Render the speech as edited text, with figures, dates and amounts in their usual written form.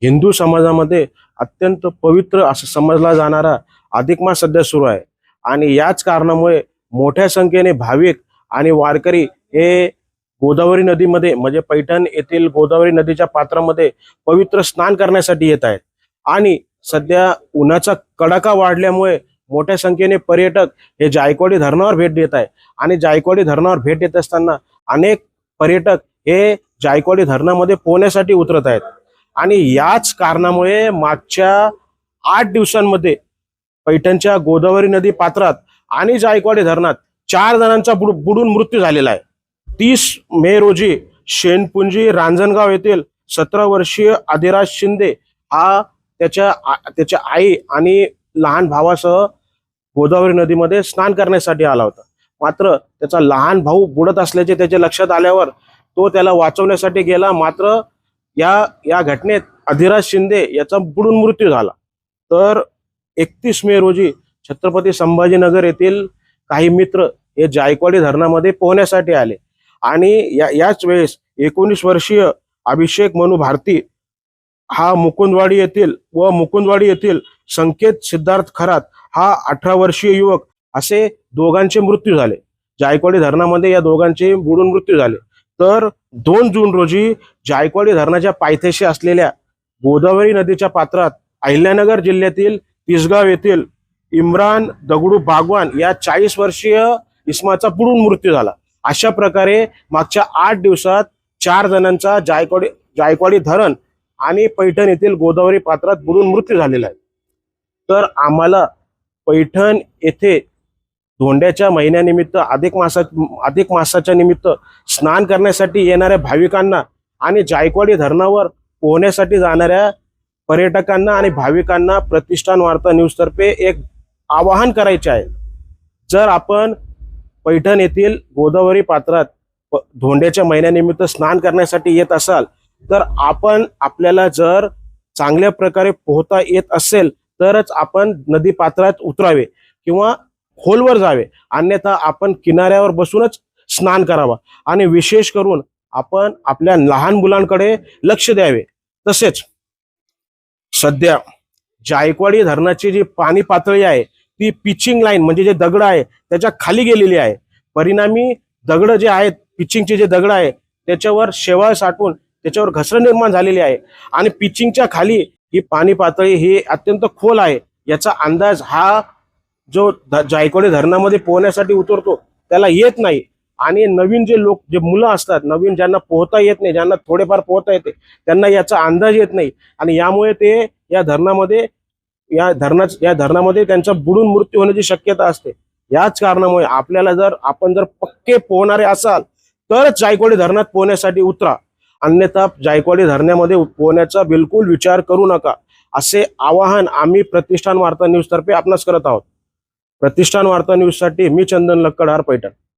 हिंदू समाजामध्ये अत्यंत पवित्र असं समजला जाणारा अधिक मास सध्या सुरू आहे आणि याच कारणामुळे मोठ्या संख्येने भाविक आणि वारकरी हे गोदावरी नदीमध्ये म्हणजे पैठण येथील गोदावरी नदीच्या पात्रामध्ये पवित्र स्नान करण्यासाठी येत आहेत। आणि सध्या उन्हाचा कडाका वाढल्यामुळे मोठ्या संख्येने पर्यटक हे जायकवाडी धरणावर भेट देत आहेत आणि जायकवाडी धरणावर भेट देत असताना अनेक पर्यटक हे जायकवाडी धरणामध्ये पोहण्यासाठी उतरत आहेत। आणि याच कारणामुळे मागच्या 8 दिवसांमध्ये पैठणच्या गोदावरी नदी पात्रात आणि जायकवाडी धरणात 4 जणांचा बुडून मृत्यू झालेला आहे। 30 मे रोजी शेणपुंजी रांजणगाव येथील 17 वर्षीय आदिराज शिंदे हा त्याच्या आई आणि लहान भावासह गोदावरी नदीमध्ये स्नान करण्यासाठी आला होता। मात्र त्याचा लहान भाऊ बुडत असल्याचे त्याच्या लक्षात आल्यावर तो त्याला वाचवण्यासाठी गेला। मात्र या घटनेत आदिराज शिंदे याचा बुडून मृत्यू झाला। तर 31 मे रोजी छत्रपती संभाजीनगर येथील काही मित्र हे जायकवाडी धरणामध्ये पोहण्यासाठी आले आणि याच वेळेस 19 वर्षीय अभिषेक मनू भारती हा मुकुंदवाडी येथील संकेत सिद्धार्थ खरात हा 18 वर्षीय युवक असे दोघांचे मृत्यू झाले। जायकवाडी धरणामध्ये या दोघांचे बुडून मृत्यू झाले। तर 2 जून रोजी जायकवाडी धरणाच्या पायथ्याशी असलेल्या गोदावरी नदीच्या पात्रात अहिल्यानगर जिल्ह्यातील तिसगाव येथील इम्रान दगडू बागवान या 40 वर्षीय इसमाचा बुडून मृत्यू झाला। अशा प्रकारे मागच्या 8 दिवसात 4 जणांचा जायकवाडी धरण आणि पैठण येथील गोदावरी पात्रात बुडून मृत्यू झालेला आहे। तर आम्हाला पैठण येथे धोंड्याच्या महिन्यानिमित्त अधिक मासाच्या निमित्त स्नान करण्यासाठी येणाऱ्या भाविकांना आणि जायकवाडी धरणावर पोहण्यासाठी जाणाऱ्या पर्यटकांना आणि भाविकांना प्रतिष्ठान वार्ता न्यूज तर्फे एक आवाहन करायचे आहे। जर आपण पैठण येथील गोदावरी पात्रात धोंड्याच्या महिन्यानिमित्त स्नान करण्यासाठी येत असाल तर आपल्याला जर चांगल्या प्रकारे पोहता येत असेल तरच आपण नदी पात्रात उतरावे किंवा खोलवर जावे, अन्यथा आपण किनाऱ्यावर बसूनच स्नान करावा आणि विशेष करून आपण आपल्या लहान मुलांकडे लक्ष द्यावे। तसेच सध्या जायकवाडी धरणाची जी पाणी पातळी आहे ती पिचिंग लाईन म्हणजे जे दगड आहे त्याच्या खाली गेलेली आहे। परिणामी दगड जे आहेत, पिचिंगचे जे दगड आहे त्याच्यावर शेवाळ साठून त्याच्यावर घसरण निर्माण झालेली आहे आणि पिचिंगच्या खाली ही पाणी पातळी ही अत्यंत खोल आहे। याचा अंदाज हा जो जायकवाडी धरणामध्ये पोहण्यासाठी उतरतो त्याला येत नाही। आणि नवीन जे मुलं असतात, नवीन ज्यांना पोहता येत नाही, ज्यांना थोडेफार पोहता येते, त्यांना याचा अंदाज येत नाही आणि यामुळे ते या धरणामध्ये त्यांचा बुडून मृत्यू होण्याची शक्यता असते। याच कारणामुळे आपण जर पक्के पोहणारे असाल तरच जायकवाडी धरणात पोहण्यासाठी उतरा, अन्यथा जायकवाडी धरणामध्ये पोहण्याचा बिलकुल विचार करू नका, असे आवाहन आम्ही प्रतिष्ठान वार्ता न्यूज तर्फे आपणास करत आहोत। प्रतिष्ठान वार्ता न्यूज साठी मी चंदन लक्कड, पैठण।